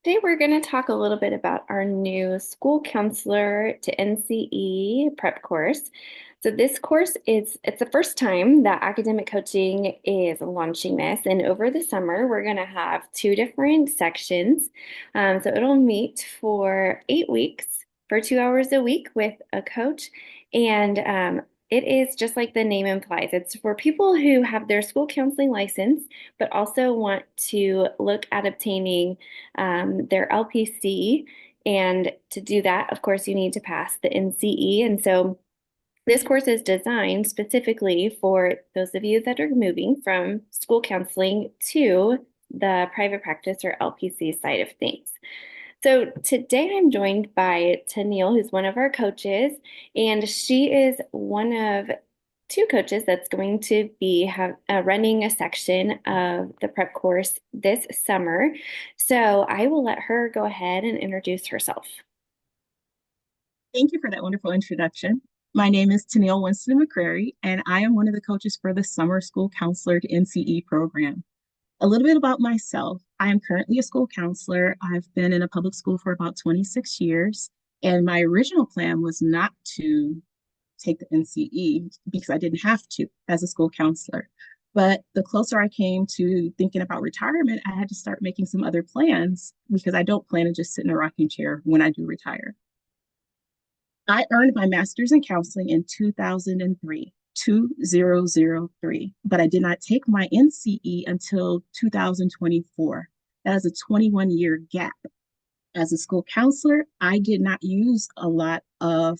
Today we're going to talk a little bit about our new school counselor to NCE prep course. So this course it's the first time that academic coaching is launching this, and over the summer we're going to have two different sections. So it'll meet for 8 weeks for 2 hours a week with a coach, and it is just like the name implies. It's for people who have their school counseling license, but also want to look at obtaining their LPC. And to do that, of course, you need to pass the NCE. And so this course is designed specifically for those of you that are moving from school counseling to the private practice or LPC side of things. So today I'm joined by Tannille, who's one of our coaches, and she is one of two coaches that's going to be running a section of the prep course this summer. So I will let her go ahead and introduce herself. Thank you for that wonderful introduction. My name is Tennille Winston McCrary, and I am one of the coaches for the Summer School Counselor to NCE program. A little bit about myself. I am currently a school counselor. I've been in a public school for about 26 years, and my original plan was not to take the NCE because I didn't have to as a school counselor. But the closer I came to thinking about retirement, I had to start making some other plans because I don't plan to just sit in a rocking chair when I do retire. I earned my master's in counseling in 2003, but I did not take my NCE until 2024. That is a 21-year gap. As a school counselor, I did not use a lot of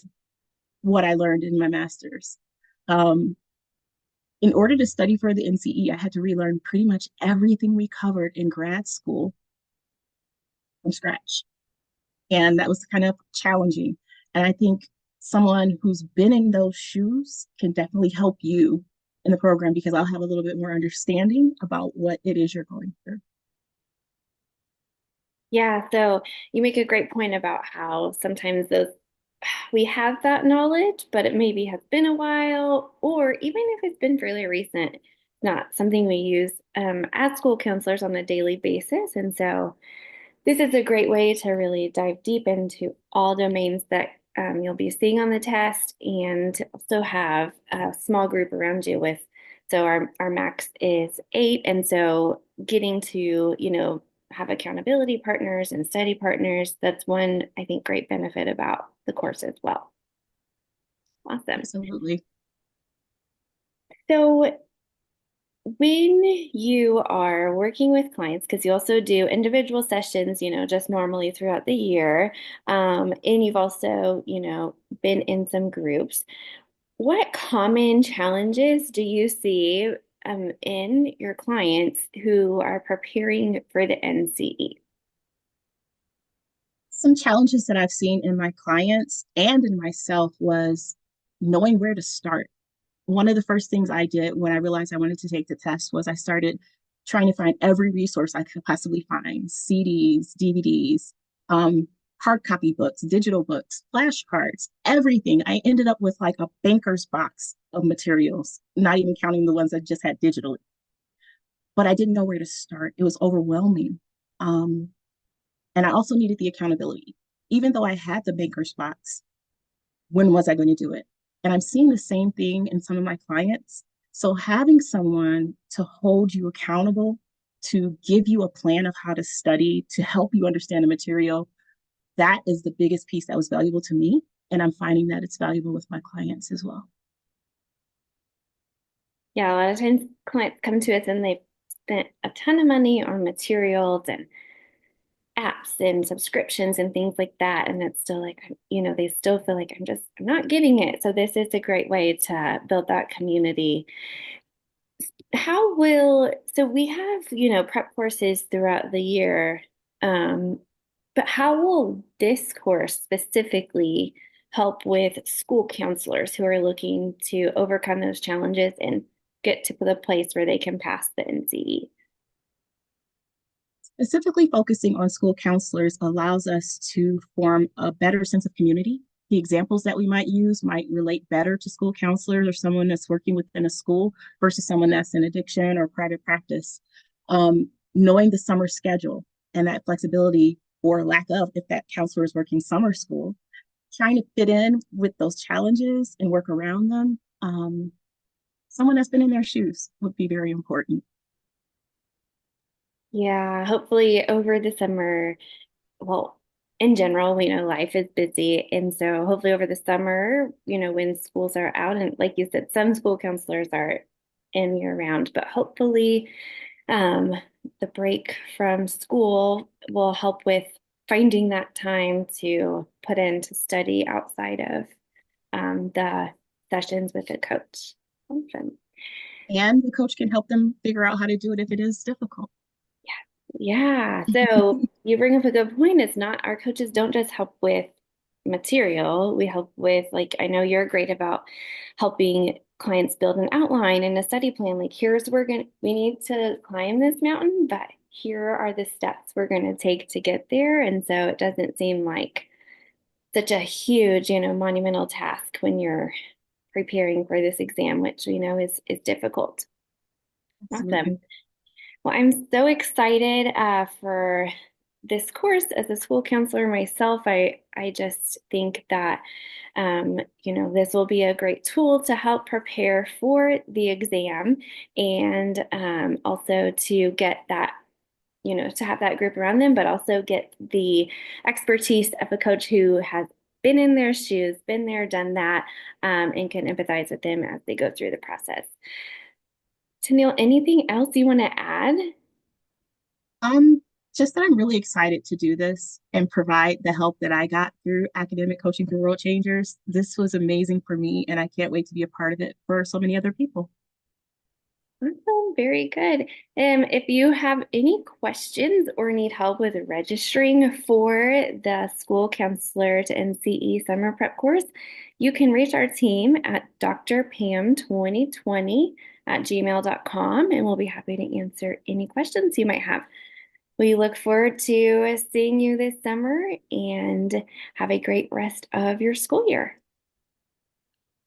what I learned in my master's. In order to study for the NCE, I had to relearn pretty much everything we covered in grad school from scratch. And that was kind of challenging. And I think someone who's been in those shoes can definitely help you in the program because I'll have a little bit more understanding about what it is you're going through. Yeah, so you make a great point about how sometimes those we have that knowledge, but it maybe has been a while, or even if it's been fairly recent, not something we use as school counselors on a daily basis. And so this is a great way to really dive deep into all domains that you'll be seeing on the test and also have a small group around you with. So our max is 8. And so getting to, have accountability partners and study partners, that's one, I think, great benefit about the course as well. Awesome. Absolutely. So when you are working with clients, because you also do individual sessions, just normally throughout the year, and you've also, been in some groups, what common challenges do you see in your clients who are preparing for the NCE? Some challenges that I've seen in my clients and in myself was knowing where to start. One of the first things I did when I realized I wanted to take the test was I started trying to find every resource I could possibly find: CDs, DVDs, hard copy books, digital books, flashcards, everything. I ended up with like a banker's box of materials, not even counting the ones I just had digitally. But I didn't know where to start. It was overwhelming. Um, and I also needed the accountability. Even though I had the banker's box, when was I going to do it? And I'm seeing the same thing in some of my clients. So having someone to hold you accountable, to give you a plan of how to study, to help you understand the material, that is the biggest piece that was valuable to me. And I'm finding that it's valuable with my clients as well. Yeah, a lot of times clients come to us and they've spent a ton of money on materials and apps and subscriptions and things like that. And it's still like, they still feel like I'm not getting it. So this is a great way to build that community. So we have, prep courses throughout the year. Um, but how will this course specifically help with school counselors who are looking to overcome those challenges and get to the place where they can pass the NCE? Specifically focusing on school counselors allows us to form a better sense of community. The examples that we might use might relate better to school counselors or someone that's working within a school versus someone that's in addiction or private practice. Knowing the summer schedule and that flexibility or lack of, if that counselor is working summer school, trying to fit in with those challenges and work around them. Someone that's been in their shoes would be very important. Yeah, hopefully over the summer, well, in general, we know life is busy. And so hopefully over the summer, when schools are out, and like you said, some school counselors are in year round, but hopefully um, the break from school will help with finding that time to put into study outside of the sessions with the coach. Awesome. And the coach can help them figure out how to do it if it is difficult. Yeah. So you bring up a good point. It's not, our coaches don't just help with material. We help with, like, I know you're great about helping clients build an outline and a study plan. Like, we need to climb this mountain, but here are the steps we're going to take to get there. And so it doesn't seem like such a huge, monumental task when you're preparing for this exam, which we know is difficult. Awesome. Absolutely. Well, I'm so excited for this course as a school counselor myself. I just think that this will be a great tool to help prepare for the exam and also to get that, to have that group around them, but also get the expertise of a coach who has been in their shoes, been there, done that, and can empathize with them as they go through the process. Tennille, anything else you want to add? Um, just that I'm really excited to do this and provide the help that I got through academic coaching for world changers. This was amazing for me, and I can't wait to be a part of it for so many other people. Awesome, very good. If you have any questions or need help with registering for the school counselor to NCE summer prep course, you can reach our team at drpam2020@gmail.com and we'll be happy to answer any questions you might have. We look forward to seeing you this summer and have a great rest of your school year.